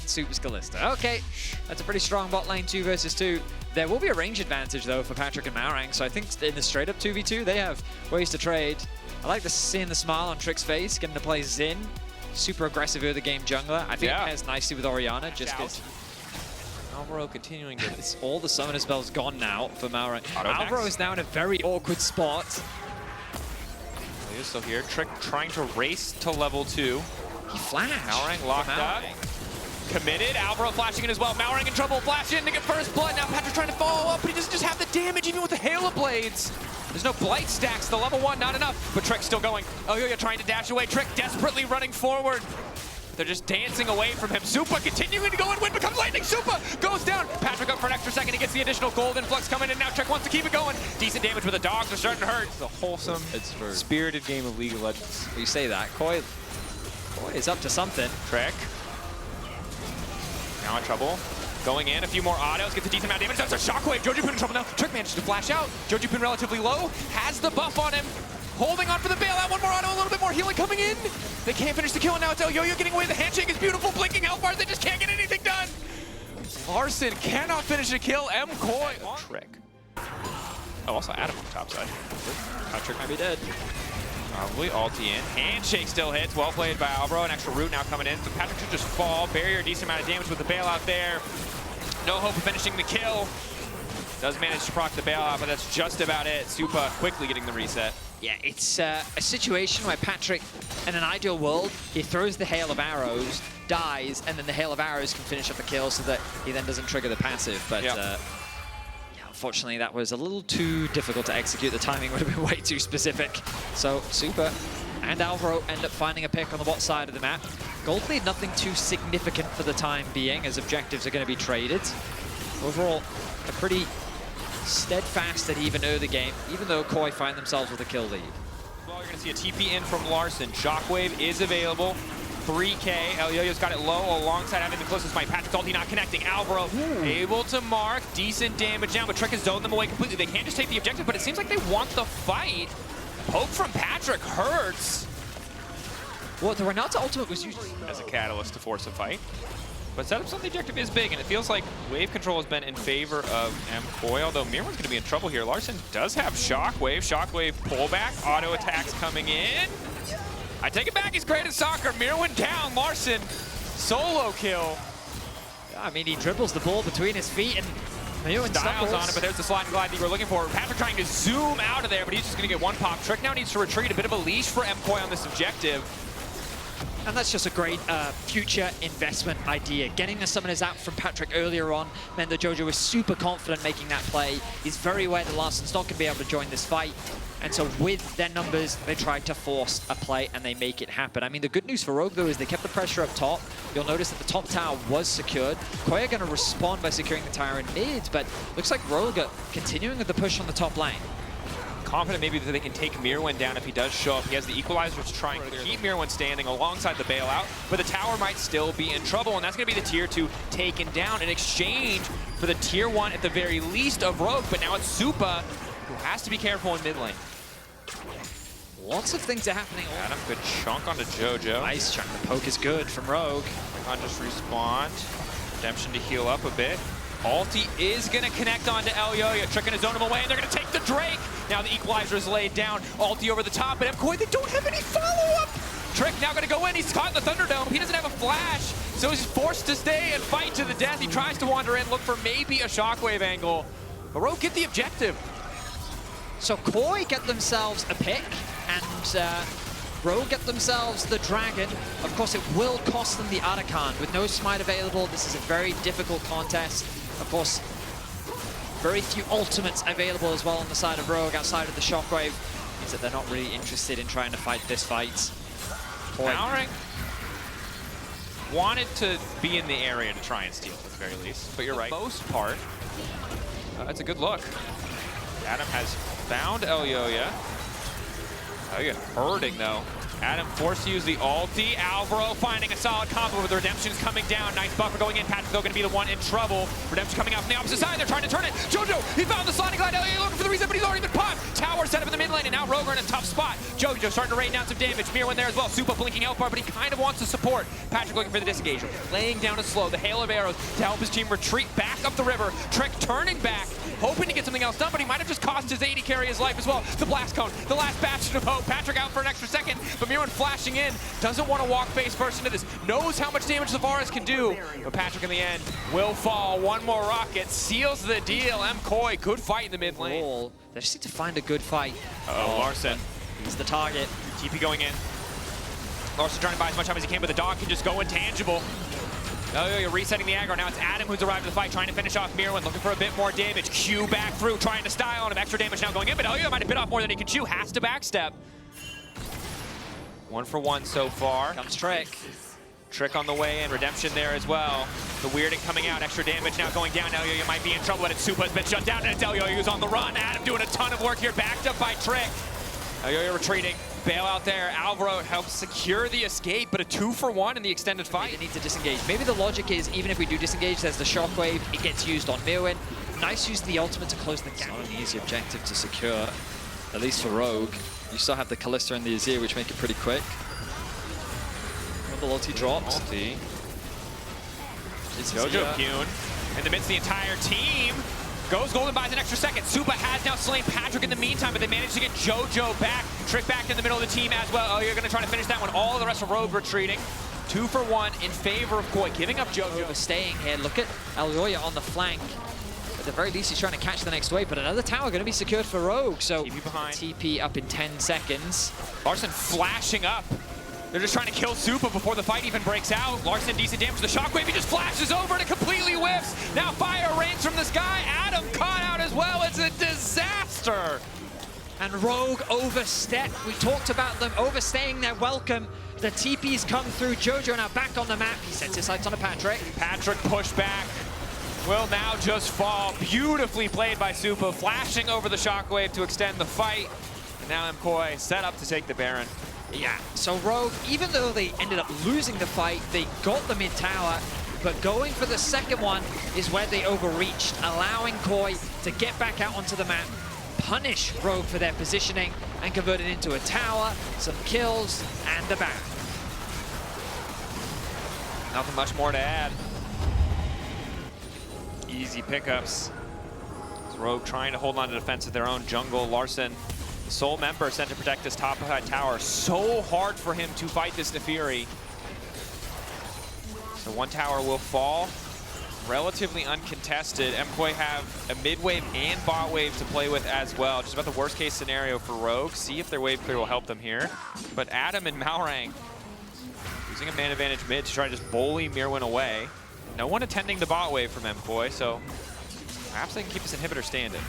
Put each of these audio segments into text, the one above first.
Super Skallista. Okay, that's a pretty strong bot lane 2 versus 2. There will be a range advantage, though, for Patrick and Maurang, so I think in the straight-up 2v2, they have ways to trade. I like seeing the smile on Trick's face, getting to play Xin. Super aggressive early game jungler. I think it pairs nicely with Orianna, just because Alvaro continuing to... It's all the summoner spells gone now for Maurang. Alvaro is now in a very awkward spot. He's still here. Trick trying to race to level 2. He flashed. Maurang locked up. Committed. Alvaro flashing in as well. Maurang in trouble. Flash in to get first blood. Now Patrick trying to follow up, but he doesn't just have the damage even with the Hail of Blades. There's no blight stacks. The level 1, not enough. But Trick's still going. Elyoya trying to dash away. Trick desperately running forward. They're just dancing away from him. Supa continuing to go and win. Becomes lightning. Supa goes down. Patrick up for an extra second. He gets the additional gold influx coming in. Now Trick wants to keep it going. Decent damage, but the dogs are starting to hurt. It's a wholesome, spirited game of League of Legends. You say that. Koi is up to something. Trick. Now in trouble. Going in, a few more autos, gets a decent amount of damage. That's a shockwave. Jojupun in trouble now. Trick manages to flash out. Jojupun relatively low, has the buff on him. Holding on for the bailout. One more auto, a little bit more healing coming in. They can't finish the kill, and now it's Elyoya getting away. The handshake is beautiful. Blinking hellfires. They just can't get anything done. Larson cannot finish a kill. MKOI. Trick. Oh, also Adam on the top side. Patrick might be dead. Probably ulti in. Handshake still hits. Well played by Alvaro. An extra root now coming in. So Patrick should just fall. Barrier, decent amount of damage with the bailout there. No hope of finishing the kill. Does manage to proc the bailout, but that's just about it. Supa quickly getting the reset. Yeah, it's a situation where Patrick, in an ideal world, he throws the hail of arrows, dies, and then the hail of arrows can finish up the kill so that he then doesn't trigger the passive. But unfortunately, that was a little too difficult to execute. The timing would have been way too specific. So Supa and Alvaro end up finding a pick on the bot side of the map. Gold lead, nothing too significant for the time being, as objectives are going to be traded. Overall, a pretty steadfast and even early game, even though KOI find themselves with a kill lead. Well, you're going to see a TP in from Larson. Shockwave is available. 3K. Elyoya's got it low alongside having the closest fight. Patrick's ulti not connecting. Alvaro able to mark. Decent damage now, but Trick has zoned them away completely. They can't just take the objective, but it seems like they want the fight. Poke from Patrick hurts. Well, the Renata ultimate was used as a catalyst to force a fight. But setups on the objective is big, and it feels like wave control has been in favor of MKOI, although Mirwan's going to be in trouble here. Larson does have Shockwave. Shockwave pullback. Auto attacks coming in. I take it back. He's great at soccer. Mirwan down. Larson solo kill. Yeah, I mean, he dribbles the ball between his feet and Mirwan styles on it, but there's the slide and glide that you were looking for. Patrick trying to zoom out of there, but he's just going to get one pop. Trick now needs to retreat. A bit of a leash for MKOI on this objective. And that's just a great future investment idea. Getting the summoners out from Patrick earlier on meant that Jojo was super confident making that play. He's very aware that Larson's not going to be able to join this fight. And so with their numbers, they tried to force a play and they make it happen. I mean, the good news for Rogue, though, is they kept the pressure up top. You'll notice that the top tower was secured. KOI are going to respond by securing the tower in mid, but looks like Rogue are continuing with the push on the top lane. Confident maybe that they can take Mirwan down if he does show up. He has the equalizers trying to keep Mirwan standing alongside the bailout, but the tower might still be in trouble, and that's going to be the tier 2 taken down in exchange for the tier 1 at the very least of Rogue, but now it's Supa, who has to be careful in mid lane. Lots of things are happening. Adam, good chunk onto Jojo. Nice chunk. The poke is good from Rogue. On just respawn. Redemption to heal up a bit. Ulti is going to connect onto Elyoya, Trick gonna zone him away, and they're going to take the Drake. Now the equalizer is laid down. Ulti over the top, but MKOI, they don't have any follow-up. Trick now going to go in. He's caught in the Thunderdome. He doesn't have a flash, so he's forced to stay and fight to the death. He tries to wander in, look for maybe a Shockwave angle. But Rogue get the objective. So KOI get themselves a pick, and Rogue get themselves the Dragon. Of course, it will cost them the Arakan. With no Smite available, this is a very difficult contest. Of course, very few ultimates available as well on the side of Rogue outside of the Shockwave. Means that they're not really interested in trying to fight this fight. Maurang wanted to be in the area to try and steal at the very least, but you're right. For the most part, that's a good look. Adam has found Elyoya. Elyoya hurting though. Adam forced to use the ulti. Alvaro finding a solid combo with the Redemption's coming down. Nice buffer going in. Patrick though going to be the one in trouble. Redemption coming out from the opposite side. They're trying to turn it. Jojo, he found the sliding glide. LEC looking for the reset, but he's already been popped. Tower set up in the mid lane, and now Rogue are in a tough spot. Jojo starting to rain down some damage. Mirwin there as well. Supa blinking health bar, but he kind of wants to support. Patrick looking for the disengage. Laying down a slow. The hail of arrows to help his team retreat back up the river. Trick turning back, hoping to get something else done, but he might have just cost his AD carry his life as well. The blast cone, the last bastion of hope. Patrick out for an extra second, but Mirwin flashing in. Doesn't want to walk face first into this. Knows how much damage Zavarus can do. But Patrick in the end will fall. One more rocket seals the deal. MKOI, good fight in the mid lane. They just need to find a good fight. Larson. He's the target. TP going in. Larson trying to buy as much time as he can, but the dog can just go intangible. Oh, you're resetting the aggro. Now it's Adam who's arrived to the fight, trying to finish off Mirwin, looking for a bit more damage. Q back through, trying to style on him. Extra damage now going in, but Elio might have bit off more than he can chew. Has to backstep. 1 for 1 so far. Comes Trick. Trick on the way in, Redemption there as well. The weirding coming out, extra damage now going down. Elio might be in trouble, but Supa has been shut down, and it's Elio who's on the run. Adam doing a ton of work here, backed up by Trick. Elio retreating, bail out there. Alvaro helps secure the escape, but a 2 for 1 in the extended fight. They need to disengage. Maybe the logic is, even if we do disengage, there's the shockwave, it gets used on Mirwin. Nice use of the ultimate to close the gap. It's not an easy objective to secure, at least for Rogue. You still have the Kalista and the Azir, which make it pretty quick. The ulti dropped. Ulti. Jojo Pune in the midst of the entire team. Goes golden, buys an extra second. Supa has now slain Patrick in the meantime, but they managed to get Jojo back. Trick back in the middle of the team as well. Oh, you're going to try to finish that one. All of the rest of Rogue retreating. 2 for 1 in favor of KOI, giving up Jojo. Overstaying here. Look at Aljoya on the flank. At the very least, he's trying to catch the next wave, but another tower going to be secured for Rogue. So TP behind. TP up in 10 seconds. Larson flashing up. They're just trying to kill Supa before the fight even breaks out. Larson decent damage. The shockwave, he just flashes over and it completely whiffs. Now fire rains from the sky. Adam caught out as well. It's a disaster. And Rogue overstepped. We talked about them overstaying their welcome. The TP's come through. Jojo now back on the map. He sets his sights on a Patrick. Patrick pushed back. Will now just fall. Beautifully played by Supa, flashing over the shockwave to extend the fight. And now MKOI set up to take the Baron. Yeah, so Rogue, even though they ended up losing the fight, they got the mid tower, but going for the second one is where they overreached, allowing KOI to get back out onto the map, punish Rogue for their positioning, and convert it into a tower, some kills, and the Baron. Nothing much more to add. Easy pickups. Rogue trying to hold on to defense of their own jungle. Larson, the sole member sent to protect this top side tower. So hard for him to fight this Nefiri. So one tower will fall. Relatively uncontested. MKOI have a mid wave and bot wave to play with as well. Just about the worst case scenario for Rogue. See if their wave clear will help them here. But Adam and Malrang using a man advantage mid to try to just bully Mirwin away. No one attending the bot wave from MKOI, so perhaps they can keep this inhibitor standing.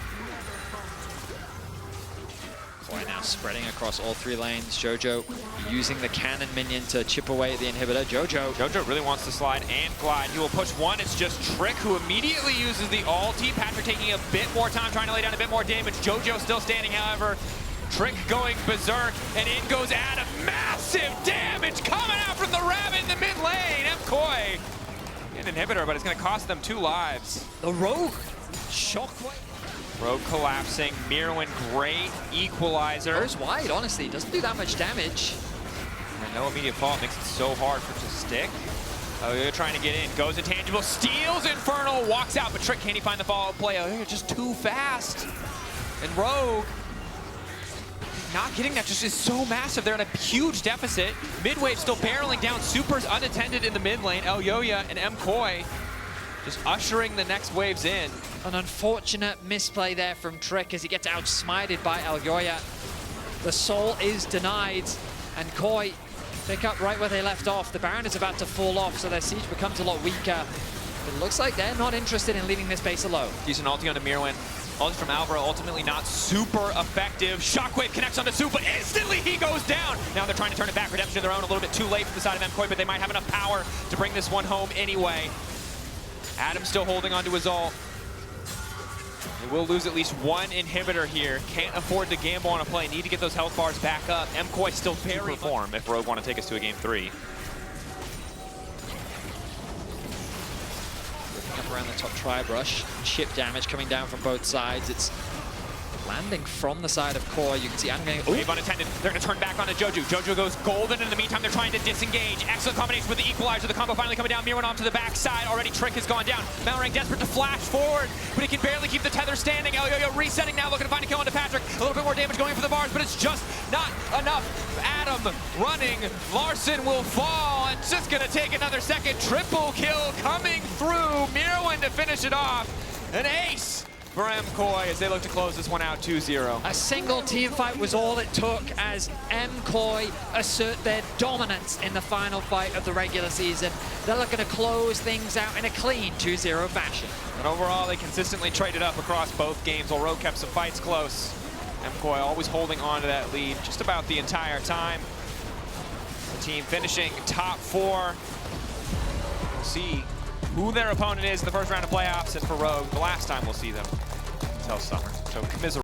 KOI now spreading across all 3 lanes. Jojo using the cannon minion to chip away at the inhibitor. Jojo really wants to slide and glide. He will push one. It's just Trick who immediately uses the ulti. Patrick taking a bit more time, trying to lay down a bit more damage. Jojo still standing, however. Trick going berserk, and in goes Adam. Massive damage coming out from the rabbit in the mid lane. MKOI. An inhibitor, but it's going to cost them 2 lives. The Rogue shockwave. Rogue collapsing. Mirwin, great equalizer. Goes wide, honestly. Doesn't do that much damage. And no immediate fall. Makes it so hard for it to stick. Oh, you're trying to get in. Goes intangible. Steals Infernal. Walks out, but Trick, can he find the follow-up play? Oh, you're just too fast. And Rogue not getting that just is so massive. They're in a huge deficit. Midwave still barreling down. Super's unattended in the mid lane. Elyoya and MKOI just ushering the next waves in. An unfortunate misplay there from Trick as he gets outsmited by Elyoya. The soul is denied, and KOI pick up right where they left off. The Baron is about to fall off, so their siege becomes a lot weaker. It looks like they're not interested in leaving this base alone. Decent ulti onto Mirwin. Ulti from Alvaro, ultimately not super effective. Shockwave connects onto Supa. Instantly he goes down. Now they're trying to turn it back. Redemption of their own, a little bit too late for the side of MKOI, but they might have enough power to bring this one home anyway. Adam still holding onto his ult. They will lose at least one inhibitor here. Can't afford to gamble on a play. Need to get those health bars back up. MKOI still very perform if Rogue want to take us to a game 3. Ripping up around the top tri-brush. Chip damage coming down from both sides. It's landing from the side of Core. You can see I'm getting... Wave unattended. They're going to turn back onto Joju. Joju goes golden. In the meantime, they're trying to disengage. Excellent combination with the equalizer. The combo finally coming down. Mirren off to the backside. Already Trick has gone down. Malrang desperate to flash forward, but he can barely keep the tether standing. Elyoyo resetting now, looking to find a kill onto Patrick. A little bit more damage going for the bars, but it's just not enough. Adam running. Larson will fall. It's just going to take another second. Triple kill coming through. Mirren to finish it off. An ace for MKOI as they look to close this one out 2-0. A single team fight was all it took as MKOI assert their dominance in the final fight of the regular season. They're looking to close things out in a clean 2-0 fashion. And overall, they consistently traded up across both games while Rogue kept some fights close. MKOI always holding on to that lead just about the entire time. The team finishing top 4. We'll see who their opponent is in the first round of playoffs, and for Rogue, the last time we'll see them until summer. So commiserate.